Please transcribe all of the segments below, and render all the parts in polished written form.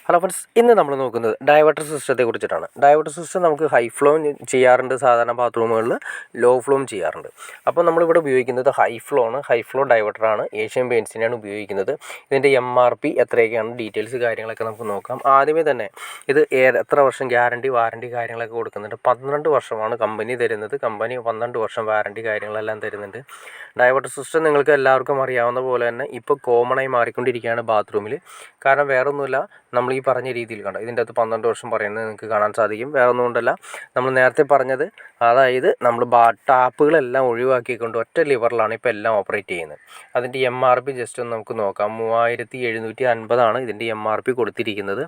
Hello friends, ഇന്ന് നമ്മൾ നോക്കുന്നത് ഡൈവേർട്ടർ സിസ്റ്റത്തെ കുറിച്ചിട്ടാണ്. ഡൈവേർട്ടർ സിസ്റ്റം നമുക്ക് ഹൈ ഫ്ലോയും ചെയ്യാറുണ്ട്, സാധാരണ ബാത്റൂമുകളിൽ ലോ ഫ്ലോയും ചെയ്യാറുണ്ട്. അപ്പോൾ നമ്മളിവിടെ ഉപയോഗിക്കുന്നത് ഹൈ ഫ്ലോ ആണ്. ഹൈ ഫ്ലോ ഡൈവേർട്ടറാണ്, ഏഷ്യൻ പെയിൻറ്റ്സിനെയാണ് ഉപയോഗിക്കുന്നത്. ഇതിൻ്റെ MRP എത്രയൊക്കെയാണ്, ഡീറ്റെയിൽസ് കാര്യങ്ങളൊക്കെ നമുക്ക് നോക്കാം. ആദ്യമേ തന്നെ ഇത് എത്ര വർഷം ഗ്യാരണ്ടി വാറണ്ടി കാര്യങ്ങളൊക്കെ കൊടുക്കുന്നുണ്ട്. 12 വർഷമാണ് കമ്പനി തരുന്നത്. കമ്പനി 12 വർഷം വാറണ്ടി കാര്യങ്ങളെല്ലാം തരുന്നുണ്ട്. ഡൈവേർട്ടർ സിസ്റ്റം നിങ്ങൾക്ക് എല്ലാവർക്കും അറിയാവുന്ന പോലെ തന്നെ ഇപ്പോൾ കോമണായി മാറിക്കൊണ്ടിരിക്കുകയാണ് ബാത്റൂമിൽ. കാരണം വേറൊന്നുമില്ല, നമ്മൾ ഈ പറഞ്ഞ രീതിയിൽ കണ്ടോ, ഇതിൻ്റെ അകത്ത് 12 വർഷം പറയുന്നത് നിങ്ങൾക്ക് കാണാൻ സാധിക്കും. വേറെ ഒന്നും കൊണ്ടല്ല, നമ്മൾ നേരത്തെ പറഞ്ഞത്, അതായത് നമ്മൾ ടാപ്പുകളെല്ലാം ഒഴിവാക്കിക്കൊണ്ട് ഒറ്റ ലിവറിലാണ് ഇപ്പോൾ എല്ലാം ഓപ്പറേറ്റ് ചെയ്യുന്നത്. അതിൻ്റെ MRP ജസ്റ്റ് ഒന്ന് നമുക്ക് നോക്കാം. 3750 ഇതിൻ്റെ MRP കൊടുത്തിരിക്കുന്നത്.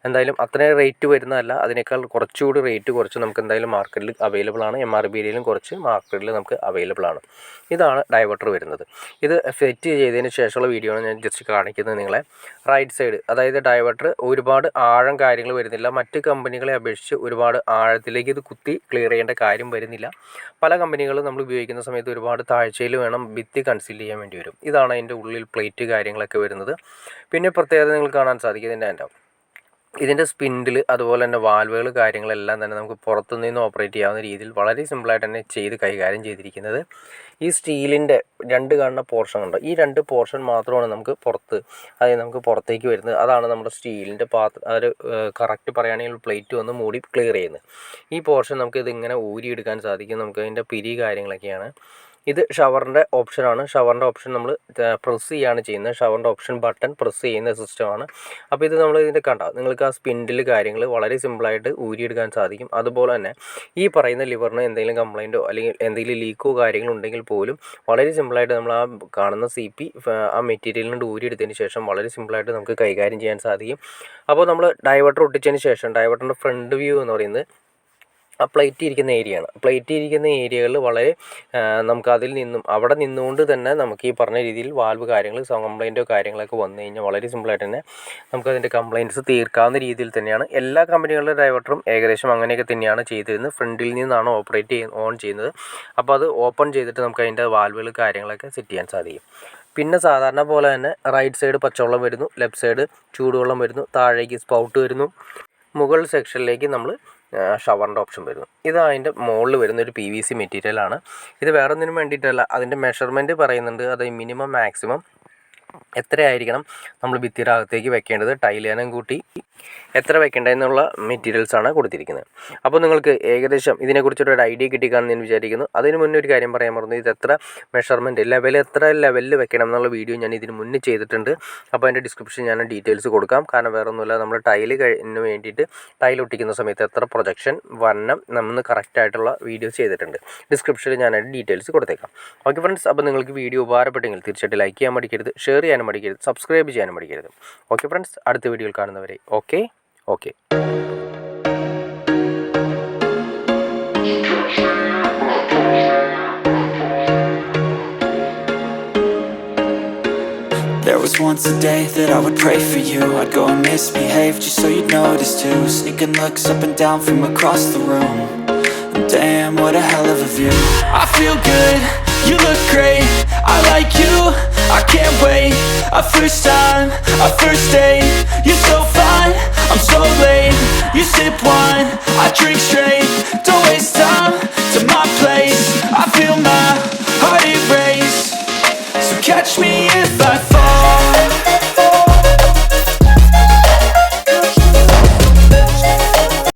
എന്തായാലും അത്രയും റേറ്റ് വരുന്നതല്ല, അതിനേക്കാൾ കുറച്ചുകൂടി റേറ്റ് കുറച്ച് നമുക്ക് എന്തായാലും മാർക്കറ്റിൽ അവൈലബിൾ ആണ്. MRP യിലും കുറച്ച് മാർക്കറ്റിൽ നമുക്ക് അവൈലബിൾ ആണ്. ഇതാണ് ഡൈവേർട്ടർ വരുന്നത്. ഇത് സെറ്റ് ചെയ്തതിന് ശേഷമുള്ള വീഡിയോ ആണ് ഞാൻ ജസ്റ്റ് കാണിക്കുന്നത് നിങ്ങളെ. റൈറ്റ് സൈഡ്, അതായത് ഡൈവേർട്ടർ ഒരുപാട് ആഴം കാര്യങ്ങൾ വരുന്നില്ല. മറ്റ് കമ്പനികളെ അപേക്ഷിച്ച് ഒരുപാട് ആഴത്തിലേക്ക് ഇത് കുത്തി ക്ലിയർ ചെയ്യേണ്ട കാര്യം വരുന്നില്ല. പല കമ്പനികളും നമ്മൾ ഉപയോഗിക്കുന്ന സമയത്ത് ഒരുപാട് താഴ്ചയിൽ വേണം ഭിത്തി കൺസീൽ ചെയ്യാൻ വേണ്ടി വരും. ഇതാണ് അതിൻ്റെ ഉള്ളിൽ പ്ലേറ്റ് കാര്യങ്ങളൊക്കെ വരുന്നത്. പിന്നെ പ്രത്യേകത നിങ്ങൾക്ക് കാണാൻ സാധിക്കും, ഇതിൻ്റെ സ്പിൻഡിൽ അതുപോലെ തന്നെ വാൽവുകൾ കാര്യങ്ങളെല്ലാം തന്നെ നമുക്ക് പുറത്തുനിന്ന് ഓപ്പറേറ്റ് ചെയ്യാവുന്ന രീതിയിൽ വളരെ സിമ്പിളായിട്ട് തന്നെ ചെയ്ത് കൈകാര്യം ചെയ്തിരിക്കുന്നത്. ഈ സ്റ്റീലിൻ്റെ രണ്ട് കാണുന്ന പോർഷൻ ഉണ്ട്, ഈ രണ്ട് പോർഷൻ മാത്രമാണ് നമുക്ക് അതായത് നമുക്ക് പുറത്തേക്ക് വരുന്നത്. അതാണ് നമ്മുടെ സ്റ്റീലിൻ്റെ ഒരു കറക്റ്റ് പറയുകയാണെങ്കിൽ പ്ലേറ്റ് വന്ന് മൂടി ക്ലിയർ ചെയ്യുന്നത്. ഈ പോർഷൻ നമുക്ക് ഇതിങ്ങനെ ഊരിയെടുക്കാൻ സാധിക്കും. നമുക്ക് അതിൻ്റെ പിരി കാര്യങ്ങളൊക്കെയാണ്. ഇത് ഷവറിൻ്റെ ഓപ്ഷനാണ്. ഷവറിൻ്റെ ഓപ്ഷൻ നമ്മൾ പ്രസ് ചെയ്യുകയാണ് ചെയ്യുന്നത്. ഷവറിൻ്റെ ഓപ്ഷൻ ബട്ടൺ പ്രസ് ചെയ്യുന്ന സിസ്റ്റമാണ്. അപ്പോൾ ഇത് നമ്മൾ ഇതിൻ്റെ നിങ്ങൾക്ക് ആ സ്പിൻഡിൽ കാര്യങ്ങൾ വളരെ സിമ്പിളായിട്ട് ഊരിയെടുക്കാൻ സാധിക്കും. അതുപോലെ തന്നെ ഈ പറയുന്ന ലിവറിന് എന്തെങ്കിലും കംപ്ലയിൻറ്റോ അല്ലെങ്കിൽ എന്തെങ്കിലും ലീക്കോ കാര്യങ്ങളോ ഉണ്ടെങ്കിൽ പോലും വളരെ സിമ്പിളായിട്ട് നമ്മൾ ആ കാണുന്ന CP ആ മെറ്റീരിയലിൽ നിന്ന് ഊരിയെടുത്തതിന് ശേഷം വളരെ സിമ്പിളായിട്ട് നമുക്ക് കൈകാര്യം ചെയ്യാൻ സാധിക്കും. അപ്പോൾ നമ്മൾ ഡൈവേർട്ടർ ഒട്ടിച്ചതിന് ശേഷം ഡൈവേർട്ടറിൻ്റെ ഫ്രണ്ട് വ്യൂ എന്ന് പറയുന്നത് ആ പ്ലേറ്റ് ഇരിക്കുന്ന ഏരിയയാണ്. പ്ലേറ്റ് ഇരിക്കുന്ന ഏരിയകളിൽ വളരെ നമുക്ക് അവിടെ നിന്നുകൊണ്ട് തന്നെ നമുക്ക് ഈ പറഞ്ഞ രീതിയിൽ വാൽവ് കാര്യങ്ങൾ കംപ്ലയിൻറ്റോ കാര്യങ്ങളൊക്കെ വന്നു കഴിഞ്ഞാൽ വളരെ സിമ്പിളായിട്ട് തന്നെ നമുക്കതിൻ്റെ കംപ്ലയിൻറ്റ്സ് തീർക്കാവുന്ന രീതിയിൽ തന്നെയാണ് എല്ലാ കമ്പനികളുടെ ഡൈവേർട്ടറും ഏകദേശം അങ്ങനെയൊക്കെ തന്നെയാണ് ചെയ്തിരുന്നത്. ഫ്രണ്ടിൽ നിന്നാണ് ഓൺ ചെയ്യുന്നത്. അപ്പോൾ അത് ഓപ്പൺ ചെയ്തിട്ട് നമുക്ക് അതിൻ്റെ വാൽവുകൾ കാര്യങ്ങളൊക്കെ സെറ്റ് ചെയ്യാൻ സാധിക്കും. പിന്നെ സാധാരണ പോലെ തന്നെ റൈറ്റ് സൈഡ് പച്ചവെള്ളം വരുന്നു, ലെഫ്റ്റ് സൈഡ് ചൂടുവെള്ളം വരുന്നു, താഴേക്ക് സ്പൗട്ട് വരുന്നു, മുകൾ സെക്ഷനിലേക്ക് നമ്മൾ ഷവറിൻ്റെ ഓപ്ഷൻ വരുന്നു. ഇത് അതിൻ്റെ മുകളിൽ വരുന്ന ഒരു PVC മെറ്റീരിയലാണ്. ഇത് വേറെ ഒന്നിനും വേണ്ടിയിട്ടല്ല, അതിൻ്റെ മെഷർമെൻറ്റ് പറയുന്നുണ്ട്. അത് മിനിമം മാക്സിമം എത്രയായിരിക്കണം നമ്മൾ ഭിത്തിയുടെ അകത്തേക്ക് വെക്കേണ്ടത്, ടൈലേനം കൂട്ടി എത്ര വെക്കേണ്ടതെന്നുള്ള മെറ്റീരിയൽസാണ് കൊടുത്തിരിക്കുന്നത്. അപ്പോൾ നിങ്ങൾക്ക് ഏകദേശം ഇതിനെക്കുറിച്ചൊരു ഐഡിയ കിട്ടിക്കാണെന്ന് ഞാൻ വിചാരിക്കുന്നു. അതിന് മുന്നേ ഒരു കാര്യം പറയാൻ മറന്നു, ഇത് എത്ര മെഷർമെൻറ്റ് എത്ര ലെവലിൽ വെക്കണം എന്നുള്ള വീഡിയോ ഞാൻ ഇതിന് മുന്നേ ചെയ്തിട്ടുണ്ട്. അപ്പോൾ അതിൻ്റെ ഡിസ്ക്രിപ്ഷൻ ഞാൻ ഡീറ്റെയിൽസ് കൊടുക്കാം. കാരണം വേറെ ഒന്നുമില്ല, നമ്മൾ ടൈലിന് വേണ്ടിയിട്ട് ടൈൽ ഒട്ടിക്കുന്ന സമയത്ത് എത്ര പ്രൊജക്ഷൻ വരണം നമ്മൾ കറക്റ്റായിട്ടുള്ള വീഡിയോ ചെയ്തിട്ടുണ്ട്. ഡിസ്ക്രിപ്ഷനിൽ ഞാൻ അതിൻ്റെ ഡീറ്റെയിൽസ് കൊടുത്തേക്കാം. ഓക്കെ ഫ്രണ്ട്സ്, അപ്പോൾ നിങ്ങൾക്ക് വീഡിയോ ഉപകാരപ്പെട്ടെങ്കിൽ തീർച്ചയായിട്ടും ലൈക്ക് ചെയ്യാൻ മടിക്കരുത്, ഷെയർ ചെയ്യാനും മടിക്കരുത്, സബ്സ്ക്രൈബ് ചെയ്യാനും മടിക്കരുത്. ഓക്കെ ഫ്രണ്ട്സ്, അടുത്ത വീഡിയോയിൽ കാണുന്നവരെ okay. There was once a day that I would pray for you. I'd go and misbehave just so you'd notice too. Sneaking looks up and down from across the room. And damn, what a hell of a view. I feel good, you look great, I like you, I can't wait. A first time, a first date, you're so fine, I'm so late. You sip wine, I drink straight.